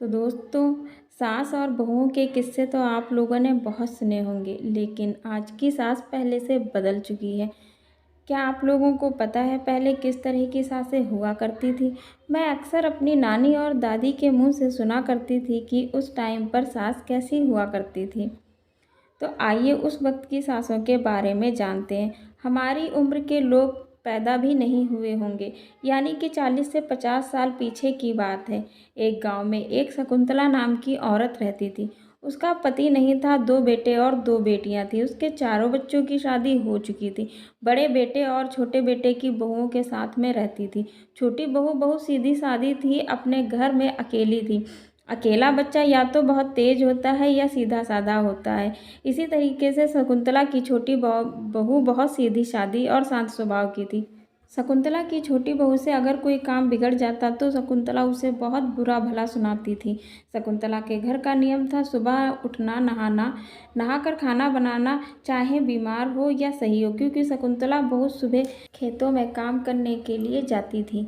तो दोस्तों, सास और बहुओं के किस्से तो आप लोगों ने बहुत सुने होंगे, लेकिन आज की सास पहले से बदल चुकी है। क्या आप लोगों को पता है पहले किस तरह की सासें हुआ करती थी? मैं अक्सर अपनी नानी और दादी के मुंह से सुना करती थी कि उस टाइम पर सास कैसी हुआ करती थी। तो आइए उस वक्त की सासों के बारे में जानते हैं। हमारी उम्र के लोग पैदा भी नहीं हुए होंगे, यानी कि 40 से 50 साल पीछे की बात है। एक गांव में एक शकुंतला नाम की औरत रहती थी। उसका पति नहीं था, 2 बेटे और 2 बेटियां थी। उसके चारों बच्चों की शादी हो चुकी थी। बड़े बेटे और छोटे बेटे की बहुओं के साथ में रहती थी। छोटी बहू बहुत सीधी सादी थी, अपने घर में अकेली थी। अकेला बच्चा या तो बहुत तेज होता है या सीधा साधा होता है। इसी तरीके से शकुंतला की छोटी बहू बहुत सीधी सादी और शांत स्वभाव की थी। शकुंतला की छोटी बहू से अगर कोई काम बिगड़ जाता तो शकुंतला उसे बहुत बुरा भला सुनाती थी। शकुंतला के घर का नियम था सुबह उठना, नहाना, नहाकर खाना बनाना, चाहे बीमार हो या सही हो, क्योंकि शकुंतला बहुत सुबह खेतों में काम करने के लिए जाती थी,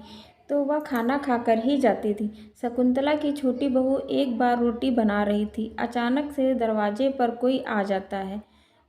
तो वह खाना खाकर ही जाती थी। शकुंतला की छोटी बहू एक बार रोटी बना रही थी। अचानक से दरवाजे पर कोई आ जाता है।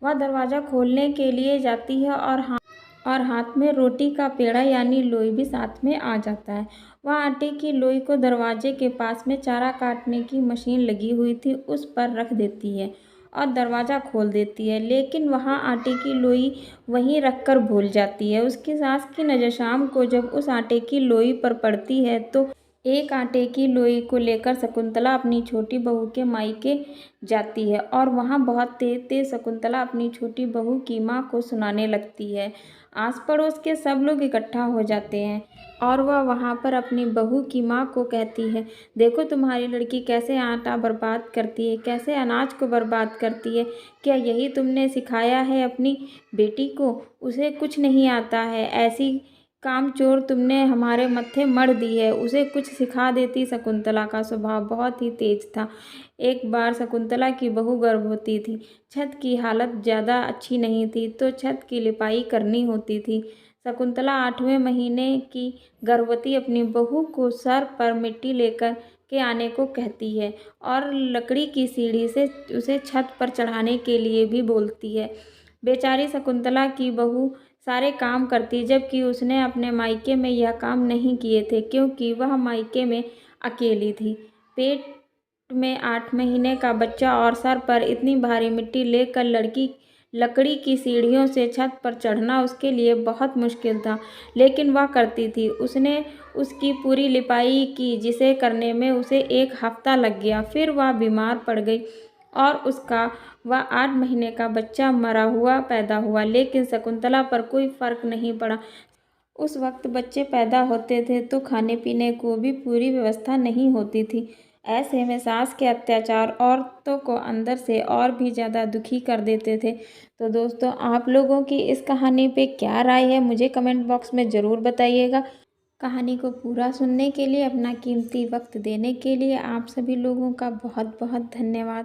वह दरवाज़ा खोलने के लिए जाती है और हाथ में रोटी का पेड़ा यानी लोई भी साथ में आ जाता है। वह आटे की लोई को दरवाजे के पास में चारा काटने की मशीन लगी हुई थी, उस पर रख देती है और दरवाज़ा खोल देती है, लेकिन वहाँ आटे की लोई वहीं रखकर भूल जाती है। उसकी सास की नज़र शाम को जब उस आटे की लोई पर पड़ती है तो एक आटे की लोई को लेकर शकुंतला अपनी छोटी बहू के मायके जाती है और वहाँ बहुत तेज तेज शकुंतला अपनी छोटी बहू की माँ को सुनाने लगती है। आस पड़ोस के सब लोग इकट्ठा हो जाते हैं और वह वहाँ पर अपनी बहू की माँ को कहती है, देखो तुम्हारी लड़की कैसे आटा बर्बाद करती है, कैसे अनाज को बर्बाद करती है। क्या यही तुमने सिखाया है अपनी बेटी को? उसे कुछ नहीं आता है, ऐसी कामचोर तुमने हमारे मत्थे मढ़ दी है। उसे कुछ सिखा देती। शकुंतला का स्वभाव बहुत ही तेज था। एक बार शकुंतला की बहू गर्भवती थी। छत की हालत ज़्यादा अच्छी नहीं थी, तो छत की लिपाई करनी होती थी। शकुंतला 8वें महीने की गर्भवती अपनी बहू को सर पर मिट्टी लेकर के आने को कहती है और लकड़ी की सीढ़ी से उसे छत पर चढ़ाने के लिए भी बोलती है। बेचारी शकुंतला की बहू सारे काम करती, जबकि उसने अपने मायके में यह काम नहीं किए थे, क्योंकि वह मायके में अकेली थी। पेट में 8 महीने का बच्चा और सर पर इतनी भारी मिट्टी लेकर लकड़ी की सीढ़ियों से छत पर चढ़ना उसके लिए बहुत मुश्किल था, लेकिन वह करती थी। उसने उसकी पूरी लिपाई की, जिसे करने में उसे 1 हफ्ता लग गया। फिर वह बीमार पड़ गई और वह 8 महीने का बच्चा मरा हुआ पैदा हुआ, लेकिन शकुंतला पर कोई फर्क नहीं पड़ा। उस वक्त बच्चे पैदा होते थे तो खाने पीने को भी पूरी व्यवस्था नहीं होती थी। ऐसे में सास के अत्याचार औरतों को अंदर से और भी ज़्यादा दुखी कर देते थे। तो दोस्तों, आप लोगों की इस कहानी पे क्या राय है, मुझे कमेंट बॉक्स में ज़रूर बताइएगा। कहानी को पूरा सुनने के लिए, अपना कीमती वक्त देने के लिए आप सभी लोगों का बहुत बहुत धन्यवाद।